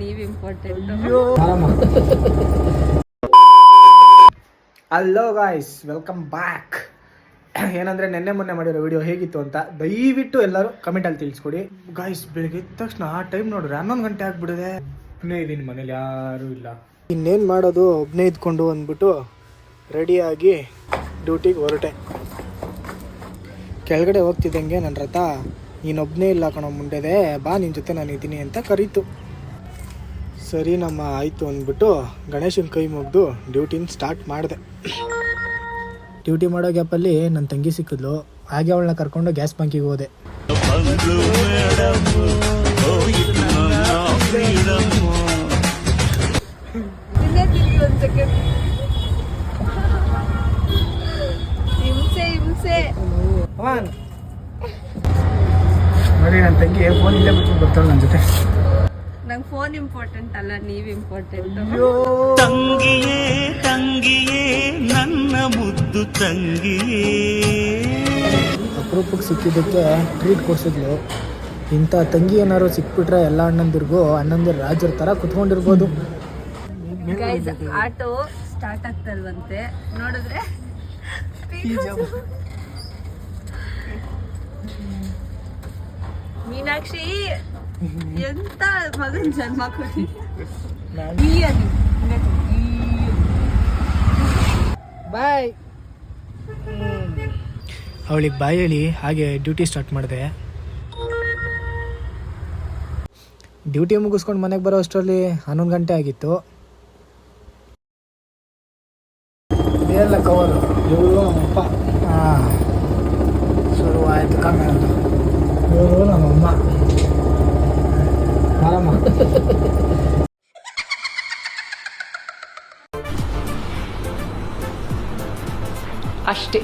ನೀವು important. Hello guys, welcome back. ಏನಂದರೆ ನೆನ್ನೆ ಮೊನ್ನೆ ಮಾಡಿರೋ ವಿಡಿಯೋ ಹೇಗಿತ್ತು ಅಂತ ದಯವಿಟ್ಟು ಎಲ್ಲರೂ ಕಮೆಂಟಲ್ಲಿ ತಿಳಿಸ್ಕೊಡಿ ಗಾಯ್ಸ್. ಬೆಳಿಗ್ಗೆ ಎದ್ದ ತಕ್ಷಣ ಆ ಟೈಮ್ ನೋಡಿದ್ರೆ 11 ಗಂಟೆ ಆಗಿಬಿಡಿದೆ. ಒಬ್ಬನೇ ಇದ್ದೀನಿ ಮನೇಲಿ, ಯಾರೂ ಇಲ್ಲ. ಇನ್ನೇನು ಮಾಡೋದು, ಒಬ್ಬನೇ ಇದ್ಕೊಂಡು ಅಂದ್ಬಿಟ್ಟು ರೆಡಿಯಾಗಿ ಡ್ಯೂಟಿಗೆ ಹೊರಟೆ. ಕೆಳಗಡೆ ಹೋಗ್ತಿದ್ದಂಗೆ ನನ್ನ ರಥ ನೀನೊಬ್ಬನೇ ಇಲ್ಲ ಕಣೋ ಮುಂಡೆದೆ, ಬಾ ನಿನ್ನ ಜೊತೆ ನಾನು ಇದ್ದೀನಿ ಅಂತ ಕರೀತು. ಸರಿ ನಮ್ಮ ಆಯಿತು ಅಂದ್ಬಿಟ್ಟು ಗಣೇಶನ ಕೈ ಮುಗಿದು ಡ್ಯೂಟಿನ ಸ್ಟಾರ್ಟ್ ಮಾಡಿದೆ. ಡ್ಯೂಟಿ ಮಾಡೋ ಗ್ಯಾಪಲ್ಲಿ ನನ್ನ ತಂಗಿ ಸಿಕ್ಕಿದ್ಲು. ಹಾಗೆ ಅವಳನ್ನ ಕರ್ಕೊಂಡು ಗ್ಯಾಸ್ ಬಂಕಿಗೆ ಹೋದೆ. ನೋಡಿ ನನ್ನ ತಂಗಿ ಫೋನ್ ಇಲ್ಲೇ ಬಿಟ್ಟು ಬರ್ತಾಳೆ ನನ್ನ ಜೊತೆ. ನಂಗೆ ಫೋನ್ ಇಂಪಾರ್ಟೆಂಟ್ ಅಲ್ಲ, ನೀವು ಇಂಪಾರ್ಟೆಂಟ್. ತಂಗಿಯೇ ತಂಗಿಯೇ ನನ್ನ ಮುದ್ದು ತಂಗಿಯೇ. ಅಪರೂಪಕ್ಕೆ ಸಿಕ್ಕಿದ್ದಕ್ಕೆ ಟ್ರೀಟ್ ಕೊಡ್ಸಿದ್ಲು. ಇಂಥ ತಂಗಿ ಏನಾದ್ರು ಸಿಕ್ಬಿಟ್ರೆ ಎಲ್ಲ ಅಣ್ಣಂದಿರ್ಗೂ ಅಣ್ಣಂದಿರು ರಾಜರ ಥರ ಕುತ್ಕೊಂಡಿರ್ಬೋದು. ಆಟೋ ಸ್ಟಾರ್ಟ್ ಆಗ್ತಲ್ವಂತೆ, ನೋಡಿದ್ರೆ ಮೀನಾಕ್ಷಿ ಎಂತ ಮಗನ್ ಜನ್ಮ ಕೊಡಿ. ಬಾಯ್. ಅವಳಿಗೆ ಬಾಯ್ ಹೇಳಿ ಹಾಗೆ ಡ್ಯೂಟಿ ಸ್ಟಾರ್ಟ್ ಮಾಡಿದೆ. ಡ್ಯೂಟಿ ಮುಗಿಸ್ಕೊಂಡು ಮನೆಗೆ ಬರೋ ಅಷ್ಟರಲ್ಲಿ 11 ಗಂಟೆ ಆಗಿತ್ತು. ಎಲ್ಲ ಕವರು ಇವರು ನಮ್ಮಪ್ಪ. ಶುರು ಆಯಿತು ಕಮ್ಮಿ. ಇವರು ನಮ್ಮಮ್ಮ. ಅಷ್ಟೇ.